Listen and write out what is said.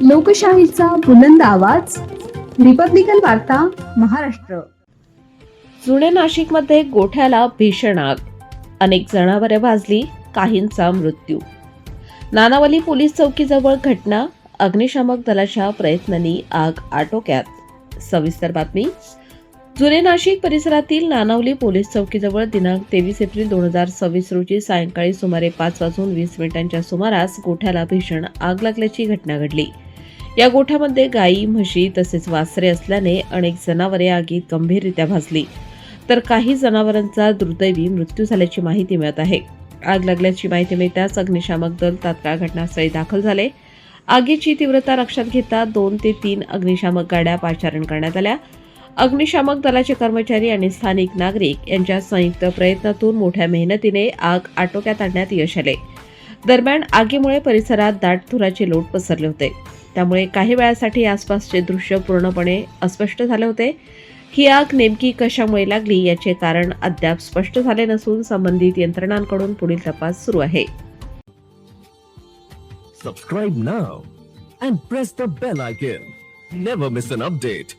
लोकशाहीचा बुलंद आवाज, रिपब्लिकन वार्ता, महाराष्ट्र. जुने नाशिकमध्ये गोठ्याला भीषण आग, अनेक जनावरे भाजली, काहींचा मृत्यू. नानावली पोलीस चौकीजवळ घटना, अग्निशामक दलाच्या प्रयत्नांनी आग आटोक्यात. सविस्तर बातमी. जुने नाशिक परिसरातील नानावली पोलीस चौकीजवळ दिनांक 23 एप्रिल 2026 रोजी सायंकाळी सुमारे 5:20 सुमारास गोठ्याला भीषण आग लागल्याची घटना घडली. या गोठ्यामध्ये गायी, म्हशी तसेच वासरे असल्याने अनेक जनावरे आगीत गंभीररित्या भाजली, तर काही जनावरांचा दुर्दैवी मृत्यू झाल्याची माहिती मिळत आहे. आग लागल्याची माहिती मिळताच अग्निशामक दल तात्काळ घटनास्थळी दाखल झाले. आगीची तीव्रता लक्षात घेता 2 ते 3 अग्निशामक गाड्या पाचारण करण्यात आल्या. अग्निशामक दलाचे कर्मचारी आणि स्थानिक नागरिक यांच्या संयुक्त प्रयत्नातून मोठ्या मेहनतीने आग आटोक्यात आणण्यात यश आले. दरम्यान आगीमुळे परिसरात दाट धुराचे लोट पसरले होते. त्यामुळे काही वेळासाठी आसपासचे दृश्य पूर्णपणे अस्पष्ट झाले होते. ही आग नेमकी कशामुळे लागली याचे कारण अद्याप स्पष्ट झाले नसून संबंधित यंत्रणांकडून पुढील तपास सुरू आहे. Subscribe now and press the bell icon. Never miss an update.